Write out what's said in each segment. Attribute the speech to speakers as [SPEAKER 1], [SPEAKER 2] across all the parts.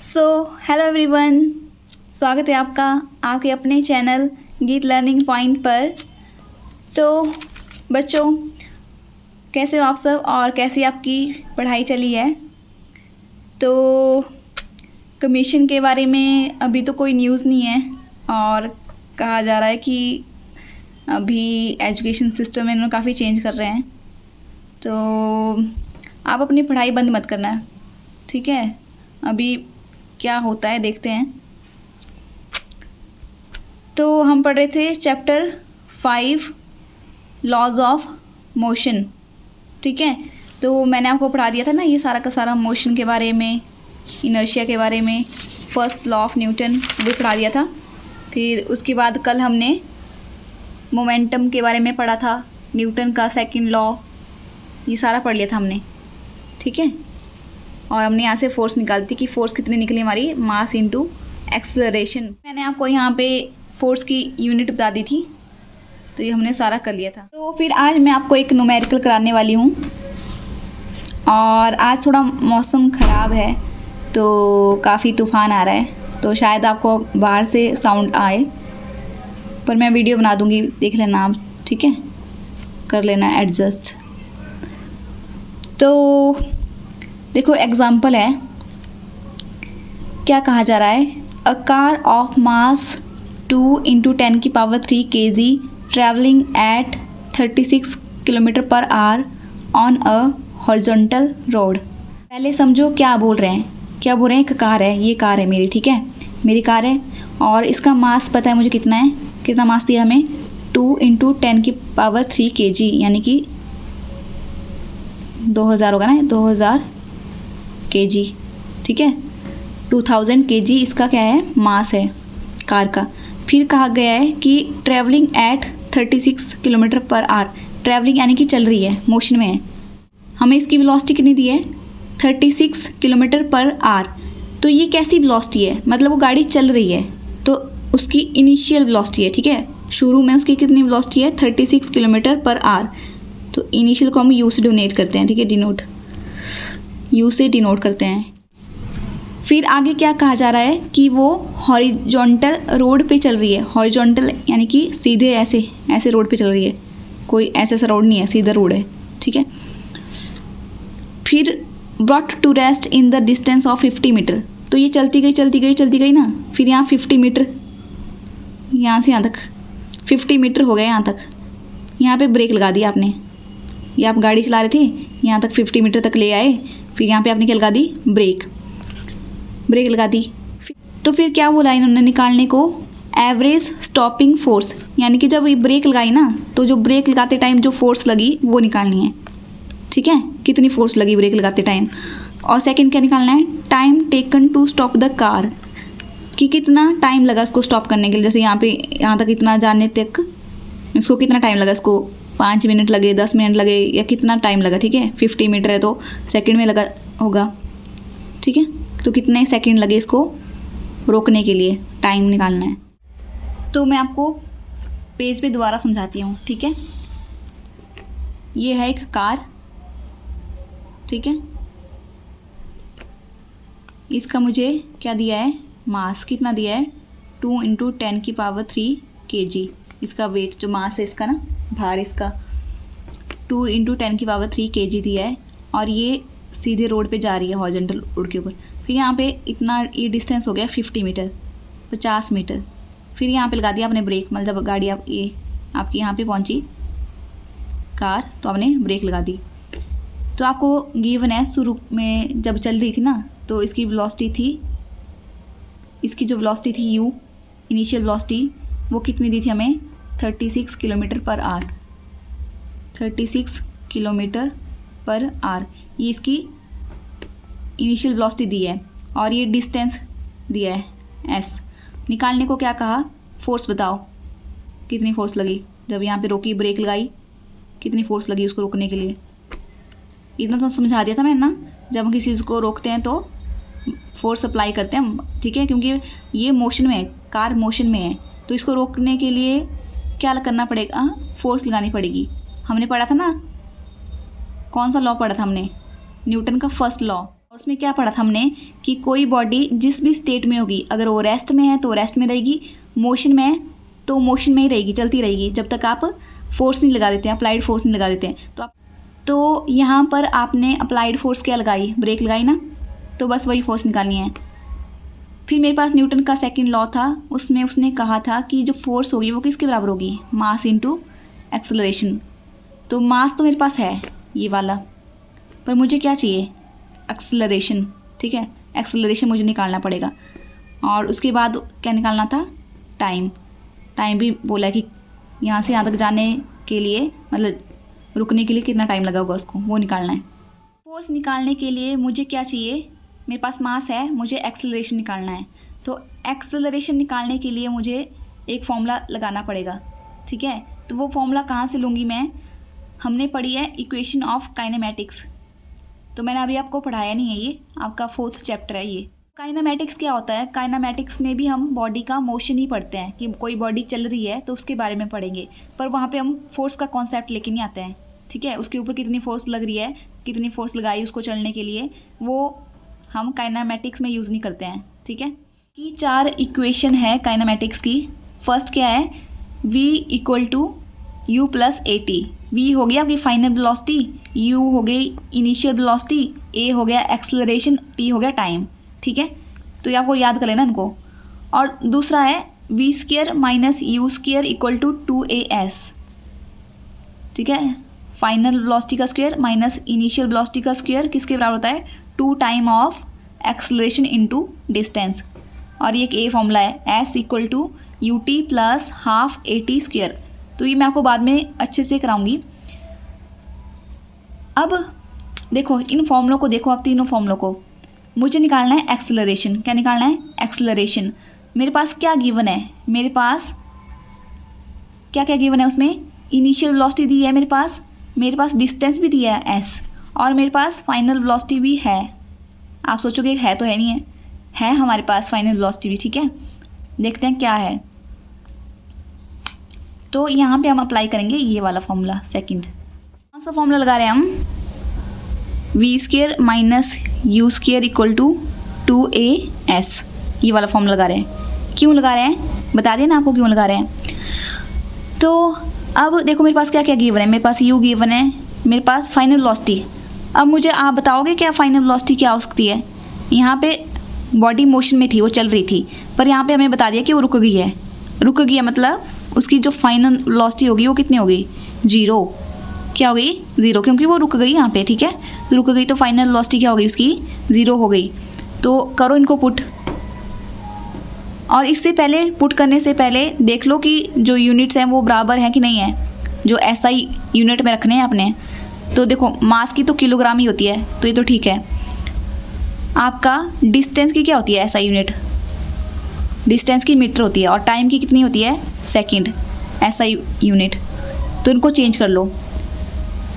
[SPEAKER 1] So hello everyone, स्वागत है आपका आपके अपने चैनल गीत लर्निंग पॉइंट पर। तो बच्चों, कैसे हो आप सब और कैसी आपकी पढ़ाई चली है? तो कमीशन के बारे में अभी तो कोई न्यूज़ नहीं है और कहा जा रहा है कि अभी एजुकेशन सिस्टम में इन्होंने काफ़ी चेंज कर रहे हैं। तो आप अपनी पढ़ाई बंद मत करना, ठीक है? अभी क्या होता है देखते हैं। तो हम पढ़ रहे थे चैप्टर 5 लॉज ऑफ मोशन, ठीक है? तो मैंने आपको पढ़ा दिया था ना ये सारा का सारा मोशन के बारे में, इनर्शिया के बारे में, फर्स्ट लॉ ऑफ न्यूटन भी पढ़ा दिया था। फिर उसके बाद कल हमने मोमेंटम के बारे में पढ़ा था, न्यूटन का सेकंड लॉ, ये सारा पढ़ लिया था हमने, ठीक है? और हमने यहाँ से फोर्स निकाली थी कि फोर्स कितनी निकली हमारी, मास इनटू एक्सेलरेशन। मैंने आपको यहाँ पे फोर्स की यूनिट बता दी थी, तो ये हमने सारा कर लिया था। तो फिर आज मैं आपको एक न्यूमेरिकल कराने वाली हूँ। और आज थोड़ा मौसम ख़राब है तो काफ़ी तूफ़ान आ रहा है, तो शायद आपको बाहर से साउंड आए, पर मैं वीडियो बना दूँगी, देख लेना आप, ठीक है? कर लेना एडजस्ट। तो देखो एग्जाम्पल है, क्या कहा जा रहा है, a car of mass 2 × 10³ kg travelling eight 36 km/h on a horizontal road. पहले समझो क्या बोल रहे हैं। क्या बोल रहे हैं, एक कार है, ये कार है मेरी, ठीक है? मेरी कार है और इसका मास पता है मुझे कितना है, कितना मास दिया हमें, 2 × 10³ kg, यानी कि 2000 होगा ना, 2000 kg, ठीक है? 2000 kg इसका क्या है, मास है कार का। फिर कहा गया है कि ट्रैवलिंग एट 36 km/h, ट्रैवलिंग यानी कि चल रही है, मोशन में है। हमें इसकी वेलोसिटी कितनी दी है, 36 km/h। तो ये कैसी वेलोसिटी है, मतलब वो गाड़ी चल रही है तो उसकी इनिशियल वेलोसिटी है, ठीक है? शुरू में उसकी कितनी वेलोसिटी है, 36 km/h। तो इनिशियल को हम यू से डोनेट करते हैं, ठीक है? डिनोट, यू से डिनोट करते हैं। फिर आगे क्या कहा जा रहा है कि वो हॉरिजॉन्टल रोड पे चल रही है। हॉरिजॉन्टल यानी कि सीधे ऐसे ऐसे रोड पे चल रही है, कोई ऐसा रोड नहीं है, सीधा रोड है, ठीक है? फिर brought to rest in the distance of 50 metre. तो ये चलती गई ना, फिर यहाँ 50 मीटर, यहाँ से यहाँ तक 50 मीटर हो गया, यहाँ तक। यहाँ पे ब्रेक लगा दिया आपने, ये आप गाड़ी चला रहे थे, यहाँ तक 50 मीटर तक ले आए, फिर यहाँ पे आपने क्या लगा दी, ब्रेक लगा दी। तो फिर क्या बोला इन्होंने निकालने को, एवरेज स्टॉपिंग फोर्स, यानी कि जब ये ब्रेक लगाई ना, तो जो ब्रेक लगाते टाइम जो फोर्स लगी वो निकालनी है, ठीक है? कितनी फोर्स लगी ब्रेक लगाते टाइम। और सेकंड क्या निकालना है, time taken to stop the car, कि कितना टाइम लगा इसको स्टॉप करने के लिए। जैसे यहाँ पे यहाँ तक इतना जाने तक इसको कितना टाइम लगा, इसको 5 मिनट लगे, 10 मिनट लगे, या कितना टाइम लगा, ठीक है? 50 मीटर है तो सेकंड में लगा होगा, ठीक है? तो कितने सेकंड लगे इसको रोकने के लिए, टाइम निकालना है। तो मैं आपको पेज पे दोबारा समझाती हूँ, ठीक है? ये है एक कार, ठीक है? इसका मुझे क्या दिया है, मास कितना दिया है, 2 × 10³ kg। इसका वेट जो मास है इसका ना, भार इसका 2 × 10³ kg दिया है। और ये सीधे रोड पे जा रही है, हॉरिजॉन्टल रोड के ऊपर। फिर यहाँ पे इतना ये डिस्टेंस हो गया 50 मीटर, 50 मीटर। फिर यहाँ पे लगा दिया आपने ब्रेक, मतलब जब गाड़ी आप ये आपकी यहाँ पे पहुँची कार, तो आपने ब्रेक लगा दी। तो आपको गिवन है, शुरू में जब चल रही थी ना, तो इसकी वेलोसिटी थी, इसकी जो वेलोसिटी थी u, इनिशियल वेलोसिटी, वो कितनी दी थी हमें, 36 km/h, 36 km/h। ये इसकी इनिशियल वेलोसिटी दी है और ये डिस्टेंस दिया है s। निकालने को क्या कहा, फोर्स बताओ कितनी फोर्स लगी जब यहाँ पे रोकी, ब्रेक लगाई, कितनी फोर्स लगी उसको रोकने के लिए। इतना तो समझा दिया था मैंने ना, जब हम किसी चीज़ को रोकते हैं तो फोर्स अप्लाई करते हैं हम, ठीक है? क्योंकि ये मोशन में है, कार मोशन में है, तो इसको रोकने के लिए क्या करना पड़ेगा, फोर्स लगानी पड़ेगी। हमने पढ़ा था ना, कौन सा लॉ पढ़ा था हमने, न्यूटन का फर्स्ट लॉ। और उसमें क्या पढ़ा था हमने कि कोई बॉडी जिस भी स्टेट में होगी, अगर वो रेस्ट में है तो रेस्ट में रहेगी, मोशन में है तो मोशन में ही रहेगी, चलती रहेगी जब तक आप फोर्स नहीं लगा देते हैं, अप्लाइड फोर्स नहीं लगा देते हैं। तो यहाँ पर आपने अप्लाइड फोर्स क्या लगाई, ब्रेक लगाई ना, तो बस वही फोर्स निकालनी है। फिर मेरे पास न्यूटन का सेकंड लॉ था, उसमें उसने कहा था कि जो फोर्स होगी वो किसके बराबर होगी, मास इनटू एक्सेलरेशन। तो मास तो मेरे पास है ये वाला, पर मुझे क्या चाहिए, एक्सेलरेशन। ठीक है, एक्सेलरेशन मुझे निकालना पड़ेगा। और उसके बाद क्या निकालना था, टाइम भी बोला कि यहाँ से यहाँ तक जाने के लिए, मतलब रुकने के लिए कितना टाइम लगा होगा उसको, वो निकालना है। फोर्स निकालने के लिए मुझे क्या चाहिए, मेरे पास मास है, मुझे एक्सेलरेशन निकालना है। तो एक्सेलरेशन निकालने के लिए मुझे एक फॉर्मूला लगाना पड़ेगा। ठीक है, तो वो फॉर्मूला कहाँ से लूँगी मैं, हमने पढ़ी है इक्वेशन ऑफ काइनेमैटिक्स, तो मैंने अभी आपको पढ़ाया नहीं है, ये आपका 4th चैप्टर है ये। काइनेमैटिक्स क्या होता है, काइनेमैटिक्स में भी हम बॉडी का मोशन ही पढ़ते हैं कि कोई बॉडी चल रही है तो उसके बारे में पढ़ेंगे, पर वहाँ पे हम फोर्स का कॉन्सेप्ट लेके नहीं आते हैं। ठीक है, उसके ऊपर कितनी फोर्स लग रही है, कितनी फोर्स लगाई उसको चलने के लिए, वो हम काइनेमैटिक्स में यूज़ नहीं करते हैं। ठीक है, कि 4 इक्वेशन है काइनेमैटिक्स की। फर्स्ट क्या है, v equal to u plus a t. V हो गया आपकी फाइनल वेलोसिटी, यू हो गई इनिशियल वेलोसिटी, ए हो गया एक्सेलरेशन, टी हो गया टाइम। ठीक है, तो ये आपको याद कर लेना इनको। और दूसरा है v square minus u square equal to 2as। ठीक है, फाइनल वेलोसिटी का स्क्वायर माइनस इनिशियल वेलोसिटी का स्क्वायर किसके बराबर होता है, 2 time of acceleration into distance. और ये एक ए फॉर्मूला है, s equal to u t plus half a t square. तो ये मैं आपको बाद में अच्छे से कराऊंगी। अब देखो इन फॉर्मूलों को, देखो आप तीनों फॉर्मूलों को, मुझे निकालना है एक्सेलरेशन। क्या निकालना है, एक्सेलरेशन। मेरे पास क्या गिवन है, मेरे पास क्या क्या गिवन है, उसमें इनिशियल वेलोसिटी दी है, मेरे पास डिस्टेंस भी दिया है s, और मेरे पास फाइनल वेलोसिटी भी है। आप सोचोगे है तो है नहीं है हमारे पास फाइनल वेलोसिटी भी। ठीक है, देखते हैं क्या है। तो यहाँ पे हम अप्लाई करेंगे ये वाला फॉर्मूला सेकंड। कौन सा फॉर्मूला लगा रहे हैं हम, v square minus u square equal to 2as, ये वाला फॉर्मूला लगा रहे हैं। क्यों लगा रहे हैं, बता दें ना आपको क्यों लगा रहे हैं। तो अब देखो मेरे पास क्या क्या गिवन है, मेरे पास यू गिवन है, मेरे पास फाइनल वेलोसिटी। अब मुझे आप बताओगे क्या फाइनल वेलोसिटी क्या हो सकती है। यहाँ पे बॉडी मोशन में थी, वो चल रही थी, पर यहाँ पे हमें बता दिया कि वो रुक गई है। रुक गई है मतलब उसकी जो फाइनल वेलोसिटी होगी वो कितनी होगी, 0। क्या हो गई, 0, क्योंकि वो रुक गई यहाँ पे। ठीक है, रुक गई तो फाइनल वेलोसिटी क्या हो गई उसकी, 0 हो गई। तो करो इनको पुट, और इससे पहले पुट करने से पहले देख लो कि जो यूनिट्स हैं वो बराबर हैं कि नहीं है, जो SI यूनिट में रखने हैं आपने। तो देखो मास की तो किलोग्राम ही होती है, तो ये तो ठीक है। आपका डिस्टेंस की क्या होती है SI यूनिट, डिस्टेंस की मीटर होती है, और टाइम की कितनी होती है, सेकंड SI यूनिट। तो इनको चेंज कर लो,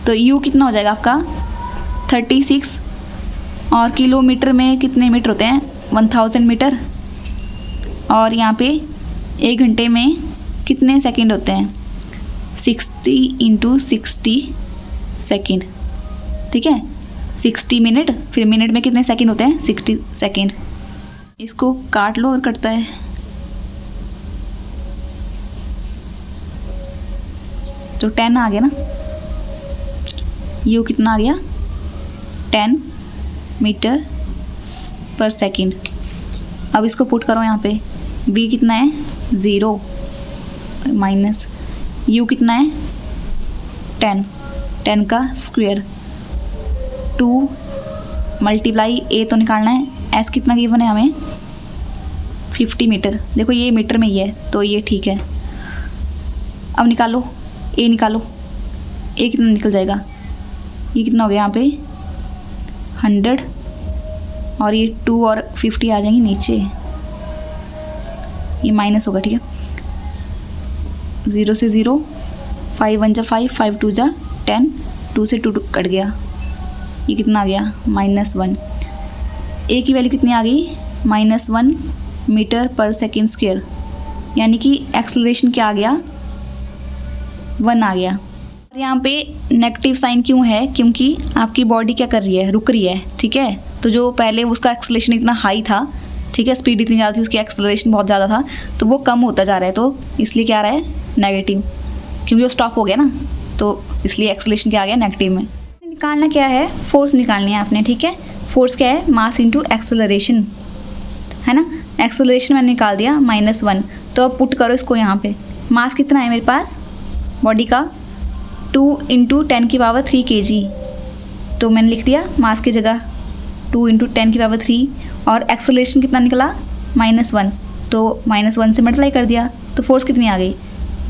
[SPEAKER 1] तो U कितना हो जाएगा आपका 36, और किलोमीटर में कितने मीटर होते हैं, 1000 मीटर, और यहाँ पे 1 घंटे में कितने सेकंड होते हैं, 60 × 60 सेकंड। ठीक है, 60 मिनट, फिर मिनट में कितने सेकंड होते हैं, 60 सेकंड। इसको काट लो, और कटता है, तो 10 आ गया ना, यू कितना आ गया, 10 मीटर पर सेकंड। अब इसको पुट करो यहाँ पे, v कितना है, 0 माइनस u कितना है, 10 का स्क्वायर, 2 मल्टीप्लाई a तो निकालना है, s कितना गिवन है हमें, 50 मीटर। देखो ये मीटर में ही है तो ये ठीक है। अब निकालो a, निकालो a कितना निकल जाएगा, ये कितना हो गया यहाँ पे 100, और ये 2 और 50 आ जाएंगे नीचे, ये माइनस होगा। ठीक है, 0 से 0, 5 1 जा 5, 5 2 जा 10, 2 से 2 कट गया, ये कितना आ गया, -1। ए की वैल्यू कितनी आ गई, -1 मीटर पर सेकेंड स्क्वायर, यानी कि एक्सेलरेशन क्या आ गया, 1 आ गया। और यहाँ पे नेगेटिव साइन क्यों है, क्योंकि आपकी बॉडी क्या कर रही है, रुक रही है। ठीक है, तो जो पहले उसका एक्सेलरेशन इतना हाई था, ठीक है, स्पीड इतनी ज़्यादा थी, उसकी एक्सेलरेशन बहुत ज़्यादा था, तो वो कम होता जा रहा है, तो इसलिए क्या आ रहा है नेगेटिव, क्योंकि वो स्टॉप हो गया ना, तो इसलिए एक्सेलरेशन क्या आ गया नेगेटिव में। निकालना क्या है, फोर्स निकालनी है आपने, ठीक है। फोर्स क्या है, मास इंटू एक्सेलरेशन, है ना। एक्सेलरेशन मैंने निकाल दिया -1, तो अब पुट करो इसको यहाँ पे। मास कितना है मेरे पास बॉडी का, 2 × 10³ 3 kg, तो मैंने लिख दिया मास की जगह 2 × 10³ 3, और एक्सेलरेशन कितना निकला -1, तो -1 से मल्टीप्लाई कर दिया, तो फोर्स कितनी आ गई,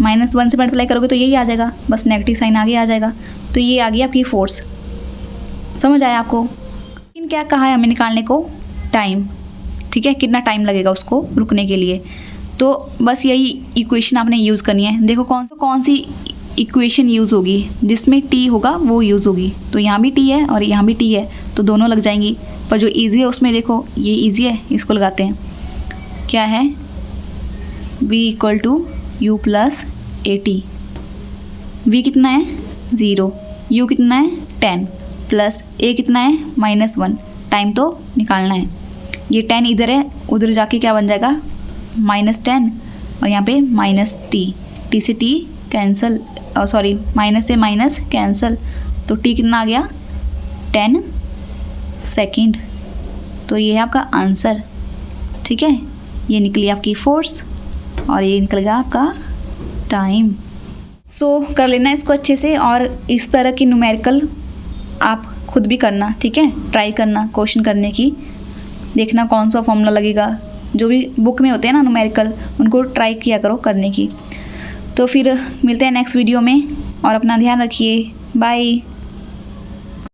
[SPEAKER 1] -1 से मल्टीप्लाई करोगे तो यही आ जाएगा, बस नेगेटिव साइन आगे आ जाएगा, तो ये आ गई आपकी फोर्स। समझ आया आपको। लेकिन क्या कहा है हमें निकालने को, टाइम, ठीक है, कितना टाइम लगेगा उसको रुकने के लिए। तो बस यही इक्वेशन आपने यूज़ करनी है। देखो कौन सी इक्वेशन यूज़ होगी, जिसमें टी होगा वो यूज़ होगी। तो यहाँ भी टी है और यहाँ भी टी है, तो दोनों लग जाएंगी, पर जो ईजी है उसमें देखो ये ईजी है, इसको लगाते हैं। क्या है, v = u + at। v कितना है 0, u कितना है 10, प्लस a कितना है -1। टाइम तो निकालना है, ये 10 इधर है, उधर जाके क्या बन जाएगा -10, और यहाँ पे -t, t से t कैंसिल, सॉरी माइनस से माइनस कैंसिल, तो t कितना आ गया 10 सेकेंड। तो ये है आपका आंसर, ठीक है। ये निकली आपकी फोर्स और ये निकल गया आपका टाइम। सो कर लेना इसको अच्छे से, और इस तरह की न्यूमेरिकल आप खुद भी करना, ठीक है। ट्राई करना क्वेश्चन करने की, देखना कौन सा फॉर्मूला लगेगा, जो भी बुक में होते हैं ना न्यूमेरिकल, उनको ट्राई किया करो करने की। तो फिर मिलते हैं नेक्स्ट वीडियो में, और अपना ध्यान रखिए, बाय।